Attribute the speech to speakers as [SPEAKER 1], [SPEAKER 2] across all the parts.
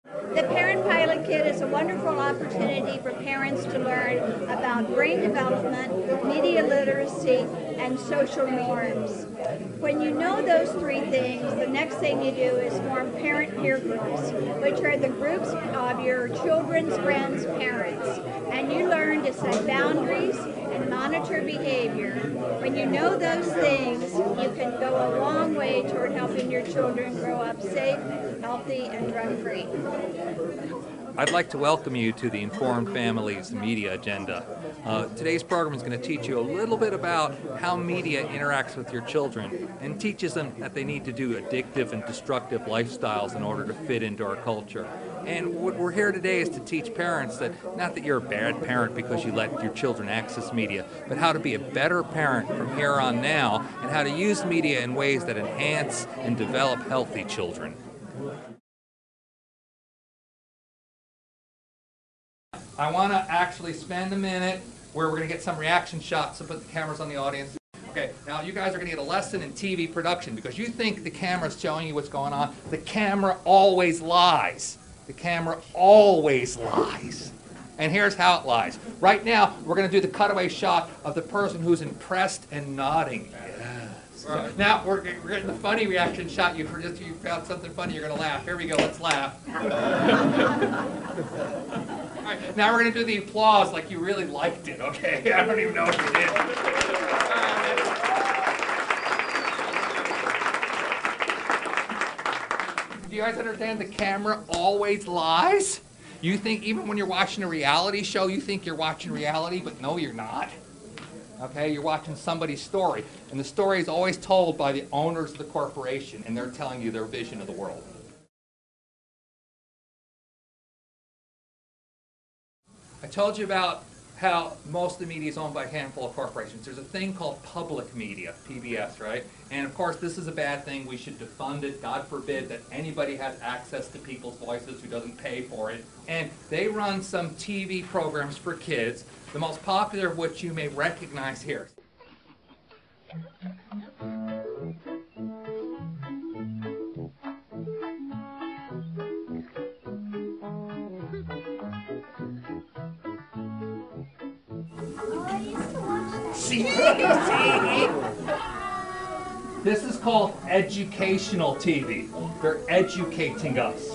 [SPEAKER 1] The Parent Pilot Kit is a wonderful opportunity for parents to learn about brain development, media literacy, and social norms. When you know those three things, the next thing you do is form parent peer groups, which are the groups of your children's friends' parents. And you learn to set boundaries and monitor behavior. When you know those things, you can go a long way toward helping your children grow up safe, healthy, and drug-free.
[SPEAKER 2] I'd like to welcome you to the Informed Families Media Agenda. Today's program is going to teach you a little bit about how media interacts with your children and teaches them that they need to do addictive and destructive lifestyles in order to fit into our culture. And what we're here today is to teach parents that not that you're a bad parent because you let your children access media, but how to be a better parent from here on now and how to use media in ways that enhance and develop healthy children. I want to actually spend a minute where we're going to get some reaction shots to put the cameras on the audience. Okay, now you guys are going to get a lesson in TV production because you think the camera's showing you what's going on. The camera always lies. The camera always lies. And here's how it lies. Right now, we're going to do the cutaway shot of the person who's impressed and nodding. Yes. Right. Now, we're getting the funny reaction shot. You found something funny, you're going to laugh. Here we go, let's laugh. All right, now we're going to do the applause like you really liked it, okay? I don't even know if you did. Do you guys understand the camera always lies? You think even when you're watching a reality show, you think you're watching reality, but no, you're not. Okay, you're watching somebody's story, and the story is always told by the owners of the corporation, and they're telling you their vision of the world. I told you about how most of the media is owned by a handful of corporations. There's a thing called public media, PBS, right? And of course, this is a bad thing. We should defund it. God forbid that anybody has access to people's voices who doesn't pay for it. And they run some TV programs for kids, the most popular of which you may recognize here. See? This is called educational TV. They're educating us.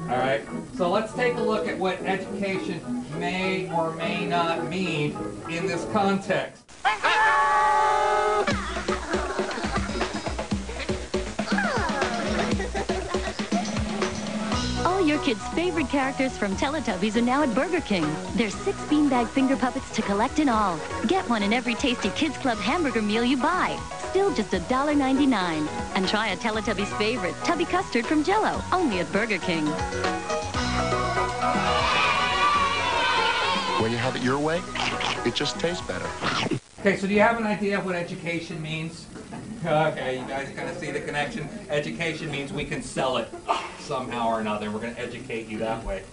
[SPEAKER 2] All right? So let's take a look at what education may or may not mean in this context.
[SPEAKER 3] All your kids' favorite characters from Teletubbies are now at Burger King. There's 6 beanbag finger puppets to collect in all. Get one in every tasty Kids Club hamburger meal you buy. Still just $1.99. And try a Teletubbies favorite, Tubby Custard from Jell-O, only at Burger King.
[SPEAKER 4] When you have it your way, it just tastes better.
[SPEAKER 2] Okay, so do you have an idea of what education means? Okay, you guys kind of see the connection. Education means we can sell it somehow or another. We're going to educate you that way.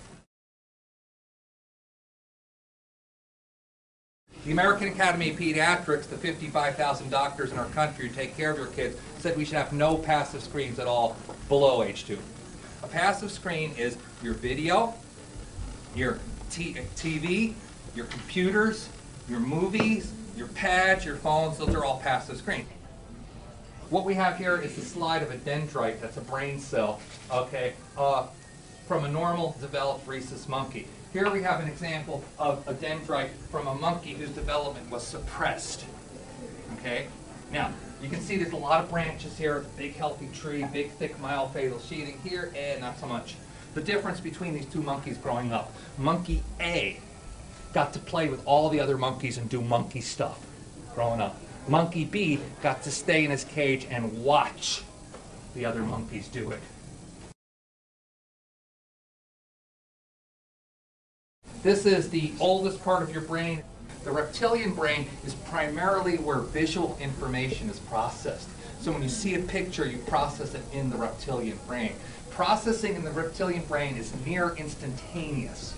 [SPEAKER 2] The American Academy of Pediatrics, the 55,000 doctors in our country who take care of your kids, said we should have no passive screens at all below age 2. A passive screen is your video, your TV, your computers, your movies, your pads, your phones. Those are all passive screens. What we have here is the slide of a dendrite, that's a brain cell, okay, from a normal developed rhesus monkey. Here we have an example of a dendrite from a monkey whose development was suppressed. Okay? Now, you can see there's a lot of branches here, big healthy tree, big thick myofacial sheathing here, and not so much. The difference between these two monkeys growing up. Monkey A got to play with all the other monkeys and do monkey stuff growing up. Monkey B got to stay in his cage and watch the other monkeys do it. This is the oldest part of your brain. The reptilian brain is primarily where visual information is processed. So when you see a picture, you process it in the reptilian brain. Processing in the reptilian brain is near instantaneous.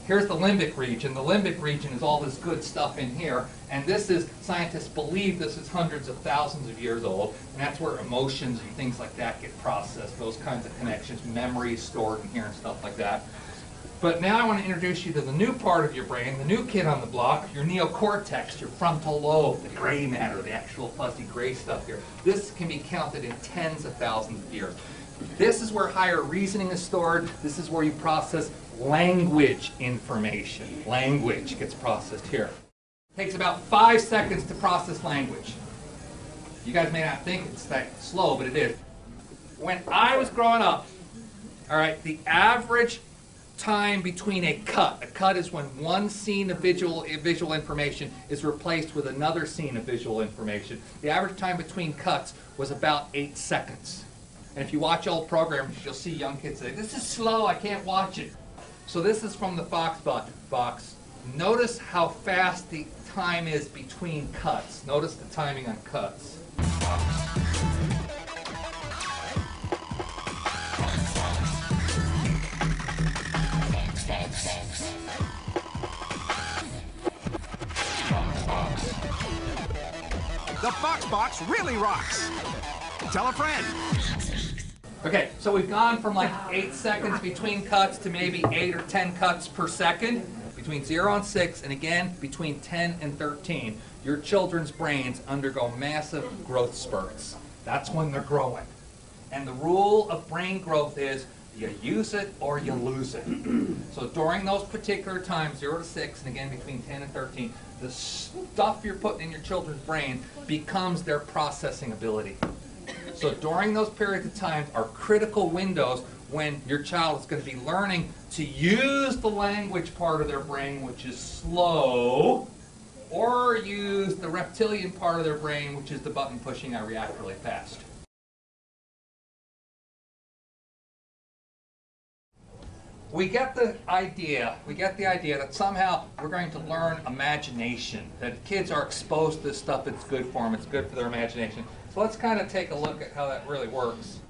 [SPEAKER 2] Here's the limbic region. The limbic region is all this good stuff in here, and this is, scientists believe this is hundreds of thousands of years old, and that's where emotions and things like that get processed, those kinds of connections, memories stored in here and stuff like that. But now I want to introduce you to the new part of your brain, the new kid on the block, your neocortex, your frontal lobe, the gray matter, the actual fuzzy gray stuff here. This can be counted in tens of thousands of years. This is where higher reasoning is stored. This is where you process language information. Language gets processed here. It takes about 5 seconds to process language. You guys may not think it's that slow, but it is. When I was growing up, all right, the average time between a cut is when one scene of visual information is replaced with another scene of visual information. The average time between cuts was about 8 seconds. And if you watch old programs, you'll see young kids say, "This is slow, I can't watch it." So this is from the Fox box. Notice how fast the time is between cuts. Notice the timing on cuts.
[SPEAKER 5] The Fox Box really rocks. Tell a friend.
[SPEAKER 2] Okay, so we've gone from like 8 seconds between cuts to maybe 8 or 10 cuts per second, between 0 and 6, and again, between 10 and 13. Your children's brains undergo massive growth spurts. That's when they're growing. And the rule of brain growth is you use it or you lose it. So during those particular times, 0 to 6, and again between 10 and 13, the stuff you're putting in your children's brain becomes their processing ability. So during those periods of time are critical windows when your child is going to be learning to use the language part of their brain, which is slow, or use the reptilian part of their brain, which is the button pushing, I react really fast. We get the idea that somehow we're going to learn imagination, that kids are exposed to this stuff, it's good for them, it's good for their imagination. So let's kind of take a look at how that really works.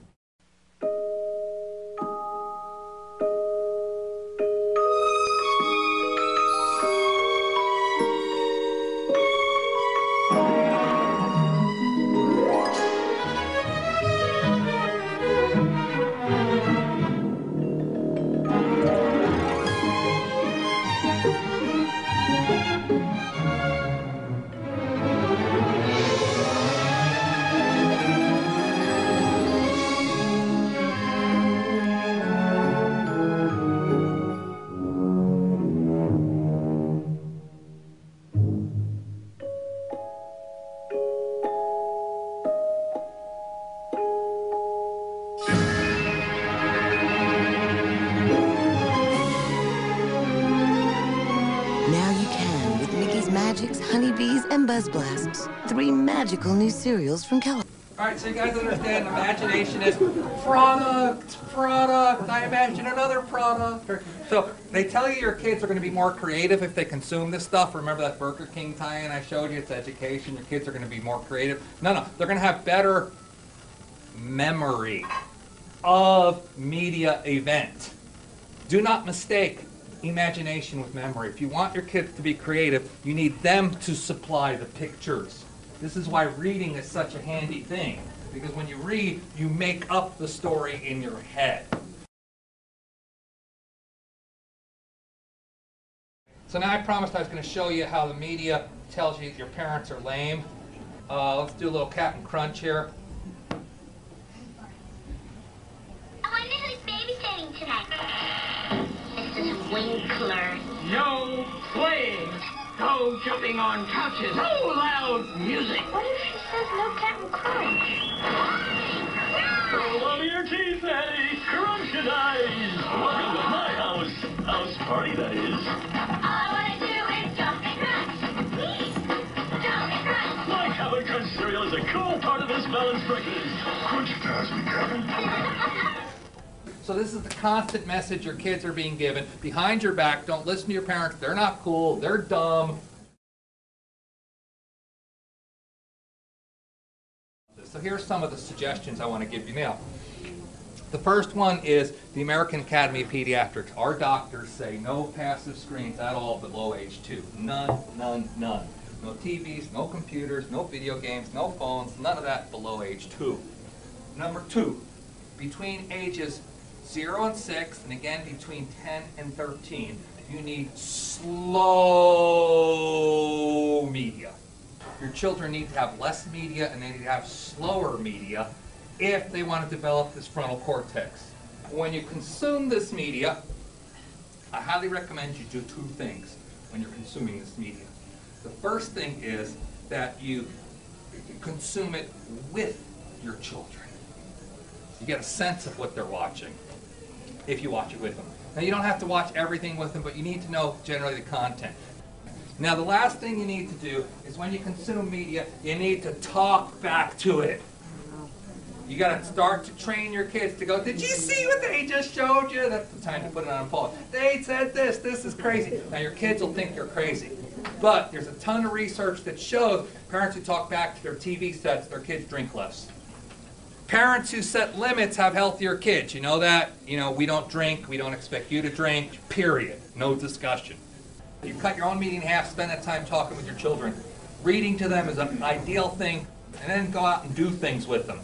[SPEAKER 6] Magics, Honeybees, and Buzz Blasts. 3 magical new cereals from Kellogg.
[SPEAKER 2] All right, so you guys understand imagination is product, I imagine another product. So they tell you your kids are going to be more creative if they consume this stuff. Remember that Burger King tie-in I showed you? It's education. Your kids are going to be more creative. No, they're going to have better memory of media event. Do not mistake imagination with memory. If you want your kids to be creative, you need them to supply the pictures. This is why reading is such a handy thing, because when you read, you make up the story in your head. So now I promised I was going to show you how the media tells you your parents are lame. Let's do a little Captain Crunch here.
[SPEAKER 7] I wonder who's babysitting tonight. Mrs. Winkler.
[SPEAKER 8] No playing. No jumping on couches. No loud music.
[SPEAKER 7] What if she says no Captain Crunch?
[SPEAKER 8] Oh, love your teeth, Daddy. Crunch and ice. Welcome to my house. House party, that is.
[SPEAKER 7] All I want to do is jump and crunch. Please, jump and crunch.
[SPEAKER 8] My Captain Crunch cereal is a cool part of this balanced breakfast.
[SPEAKER 4] Crunch past me, Kevin.
[SPEAKER 2] So this is the constant message your kids are being given. Behind your back, don't listen to your parents. They're not cool. They're dumb. So here's some of the suggestions I want to give you now. The first one is the American Academy of Pediatrics. Our doctors say no passive screens at all below age 2. None, none, none. No TVs, no computers, no video games, no phones, none of that below age 2. Number 2, between ages 0 and 6, and again between 10 and 13, you need slow media. Your children need to have less media and they need to have slower media if they want to develop this frontal cortex. When you consume this media, I highly recommend you do 2 things when you're consuming this media. The first thing is that you consume it with your children. You get a sense of what they're watching if you watch it with them. Now, you don't have to watch everything with them, but you need to know generally the content. Now, the last thing you need to do is when you consume media, you need to talk back to it. You got to start to train your kids to go, did you see what they just showed you? That's the time to put it on pause. They said this is crazy. Now, your kids will think you're crazy. But there's a ton of research that shows parents who talk back to their TV sets, their kids drink less. Parents who set limits have healthier kids. You know that? You know, we don't drink, we don't expect you to drink, period. No discussion. You cut your own meeting in half, spend that time talking with your children. Reading to them is an ideal thing, and then go out and do things with them.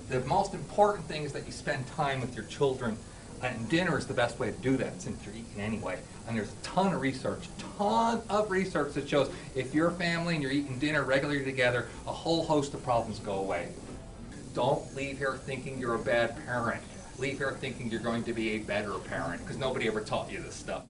[SPEAKER 2] The most important thing is that you spend time with your children, and dinner is the best way to do that since you're eating anyway. And there's a ton of research that shows if you're a family and you're eating dinner regularly together, a whole host of problems go away. Don't leave here thinking you're a bad parent. Leave here thinking you're going to be a better parent, because nobody ever taught you this stuff.